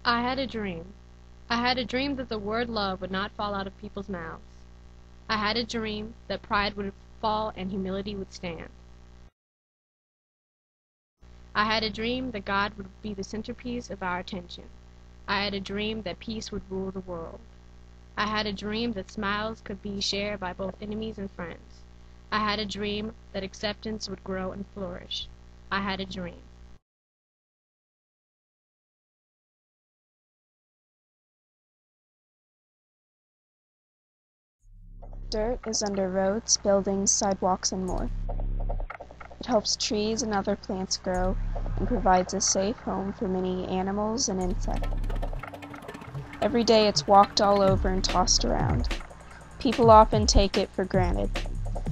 I had a dream. I had a dream that the word love would not fall out of people's mouths. I had a dream that pride would fall and humility would stand. I had a dream that God would be the centerpiece of our attention. I had a dream that peace would rule the world. I had a dream that smiles could be shared by both enemies and friends. I had a dream that acceptance would grow and flourish. I had a dream. Dirt is under roads, buildings, sidewalks, and more. It helps trees and other plants grow and provides a safe home for many animals and insects. Every day it's walked all over and tossed around. People often take it for granted.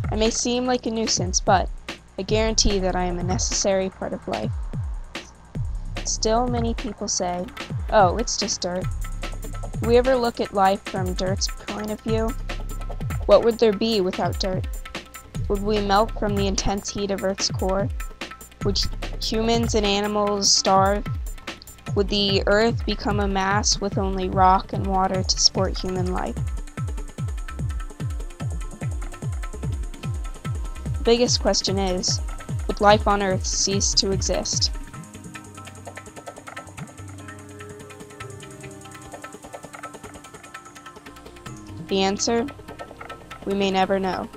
I may seem like a nuisance, but I guarantee that I am a necessary part of life. Still, many people say, "Oh, it's just dirt." Do we ever look at life from dirt's point of view? What would there be without dirt? Would we melt from the intense heat of Earth's core? Would humans and animals starve? Would the Earth become a mass with only rock and water to support human life? The biggest question is, would life on Earth cease to exist? The answer? We may never know.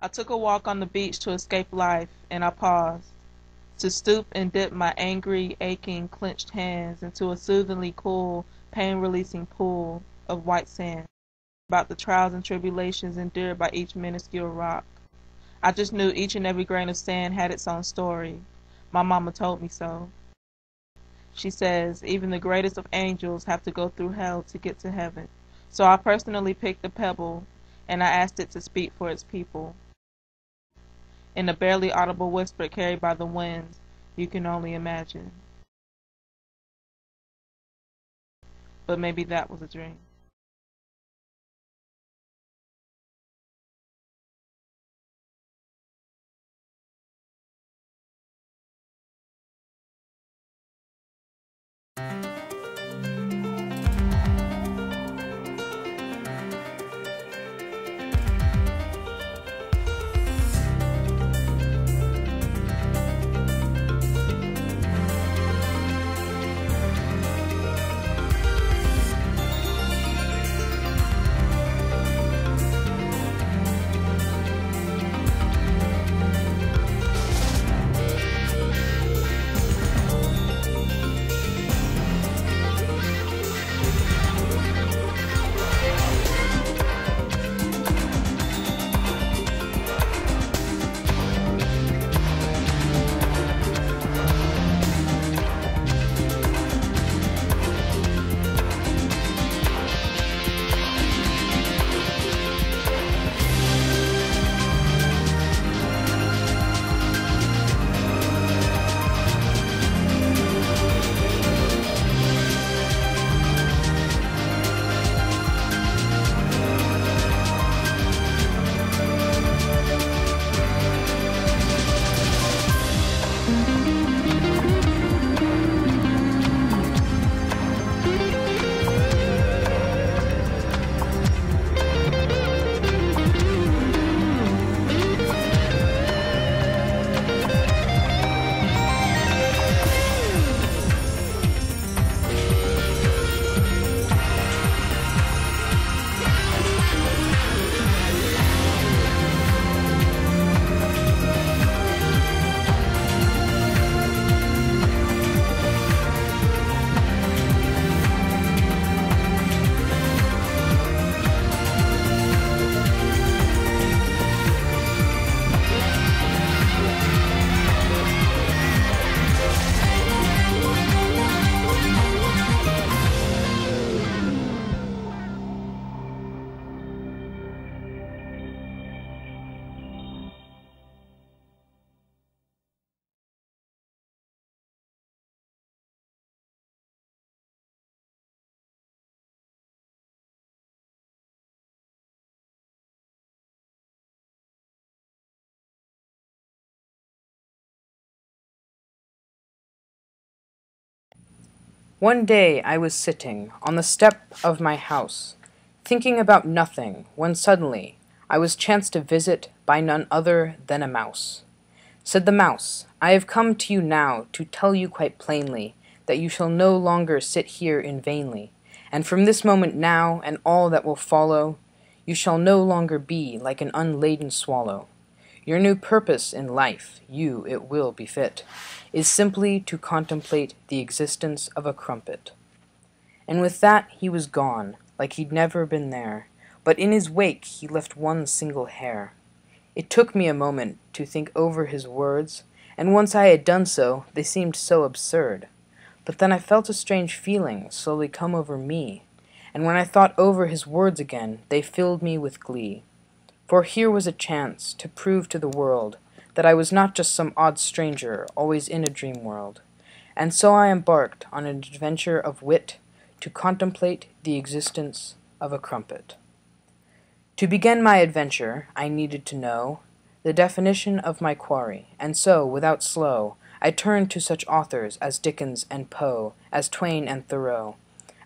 I took a walk on the beach to escape life, and I paused, to stoop and dip my angry, aching, clenched hands into a soothingly cool, pain-releasing pool of white sand, about the trials and tribulations endured by each minuscule rock. I just knew each and every grain of sand had its own story. My mama told me so. She says even the greatest of angels have to go through hell to get to heaven. So I personally picked a pebble, and I asked it to speak for its people. In a barely audible whisper carried by the winds, you can only imagine. But maybe that was a dream. One day I was sitting on the step of my house, thinking about nothing, when suddenly I was chanced to visit by none other than a mouse. Said the mouse, I have come to you now to tell you quite plainly that you shall no longer sit here in vainly, and from this moment now and all that will follow, you shall no longer be like an unladen swallow. Your new purpose in life, you it will befit, is simply to contemplate the existence of a crumpet. And with that he was gone, like he'd never been there, but in his wake he left one single hair. It took me a moment to think over his words, and once I had done so, they seemed so absurd. But then I felt a strange feeling slowly come over me, and when I thought over his words again, they filled me with glee. For here was a chance to prove to the world that I was not just some odd stranger always in a dream world. And so I embarked on an adventure of wit to contemplate the existence of a crumpet. To begin my adventure, I needed to know the definition of my quarry, and so, without slow, I turned to such authors as Dickens and Poe, as Twain and Thoreau.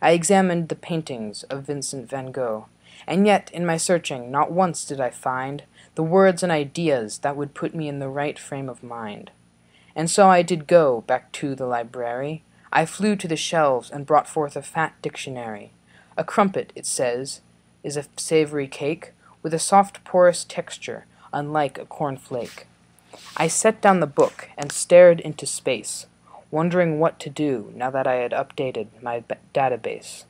I examined the paintings of Vincent van Gogh, and yet, in my searching, not once did I find the words and ideas that would put me in the right frame of mind. And so I did go back to the library. I flew to the shelves and brought forth a fat dictionary. A crumpet, it says, is a savory cake with a soft porous texture, unlike a cornflake. I set down the book and stared into space, wondering what to do now that I had updated my database.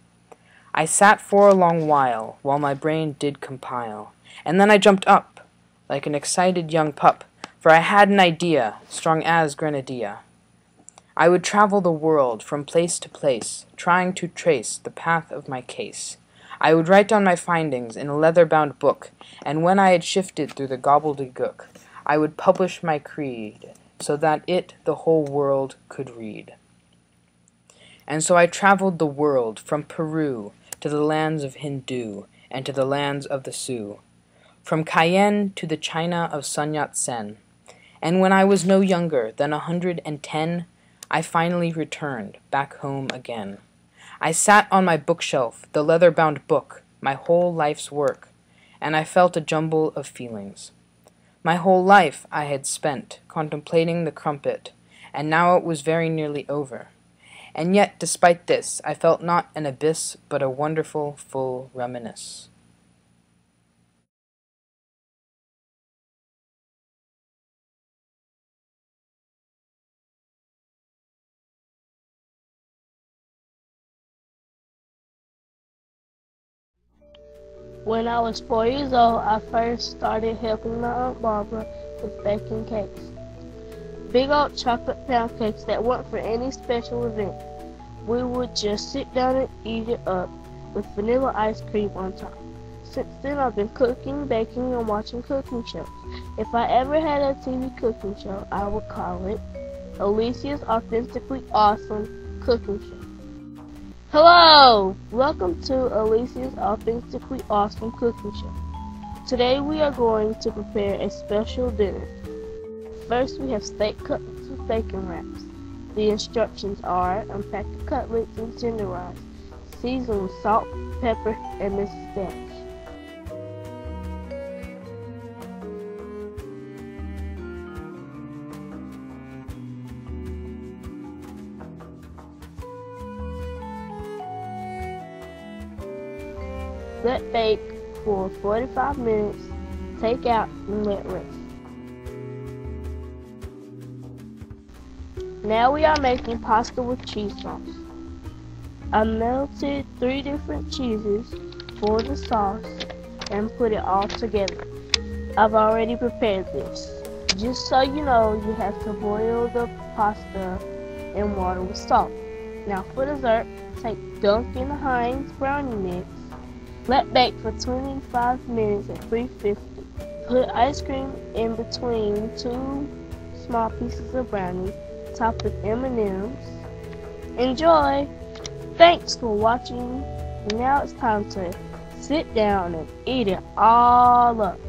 I sat for a long while my brain did compile, and then I jumped up, like an excited young pup, for I had an idea, strong as grenadilla. I would travel the world from place to place, trying to trace the path of my case. I would write down my findings in a leather-bound book, and when I had shifted through the gobbledygook, I would publish my creed, so that it the whole world could read. And so I traveled the world from Peru to the lands of Hindu, and to the lands of the Sioux, from Cayenne to the China of Sun Yat-sen. And when I was no younger than 110, I finally returned back home again. I sat on my bookshelf, the leather-bound book, my whole life's work, and I felt a jumble of feelings. My whole life I had spent contemplating the crumpet, and now it was very nearly over. And yet, despite this, I felt not an abyss, but a wonderful, full reminisce. When I was 4 years old, I first started helping my Aunt Barbara with baking cakes. Big old chocolate pound cakes that weren't for any special event. We would just sit down and eat it up with vanilla ice cream on top. Since then, I've been cooking, baking, and watching cooking shows. If I ever had a TV cooking show, I would call it Alicia's Authentically Awesome Cooking Show. Hello! Welcome to Alicia's Authentically Awesome Cooking Show. Today we are going to prepare a special dinner. First, we have steak cutlets with bacon wraps. The instructions are: unpack the cutlets and tenderize. Season with salt, pepper, and Mrs. Dash. Let bake for 45 minutes. Take out and let rest. Now we are making pasta with cheese sauce. I melted 3 different cheeses for the sauce and put it all together. I've already prepared this. Just so you know, you have to boil the pasta in water with salt. Now for dessert, take Dunkin' Hines brownie mix. Let bake for 25 minutes at 350. Put ice cream in between 2 small pieces of brownie, topped with M&Ms. Enjoy! Thanks for watching. Now it's time to sit down and eat it all up.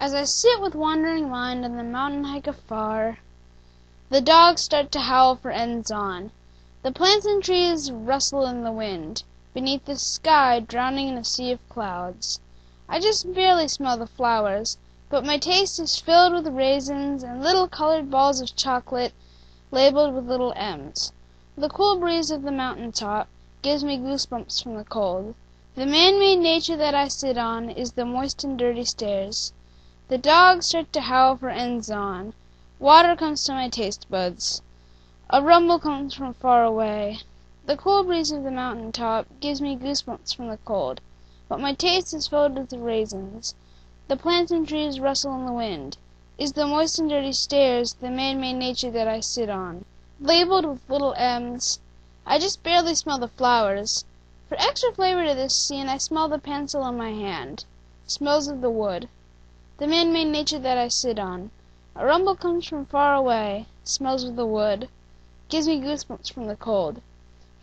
As I sit with wandering mind on the mountain hike afar, the dogs start to howl for ends on. The plants and trees rustle in the wind, beneath the sky drowning in a sea of clouds. I just barely smell the flowers, but my taste is filled with raisins and little colored balls of chocolate labeled with little M's. The cool breeze of the mountain top gives me goosebumps from the cold. The man-made nature that I sit on is the moist and dirty stairs. The dogs start to howl for ends on. Water comes to my taste buds. A rumble comes from far away. The cool breeze of the mountain top gives me goosebumps from the cold, but my taste is filled with raisins. The plants and trees rustle in the wind. Is the moist and dirty stairs the man-made nature that I sit on, labeled with little M's? I just barely smell the flowers. For extra flavor to this scene, I smell the pencil in my hand. Smells of the wood. The man-made nature that I sit on. A rumble comes from far away. Smells of the wood. Gives me goosebumps from the cold.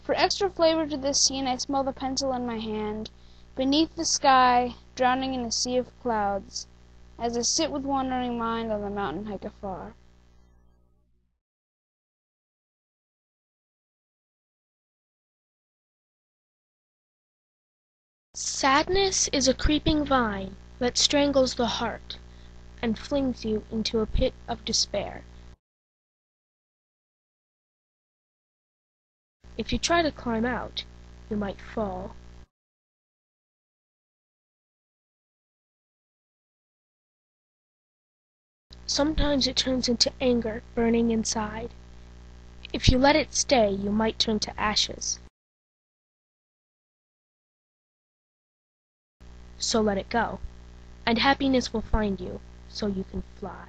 For extra flavor to this scene, I smell the pencil in my hand. Beneath the sky, drowning in a sea of clouds, as I sit with wandering mind on the mountain hike afar. Sadness is a creeping vine that strangles the heart and flings you into a pit of despair. If you try to climb out, you might fall. Sometimes it turns into anger burning inside. If you let it stay, you might turn to ashes. So let it go, and happiness will find you, so you can fly.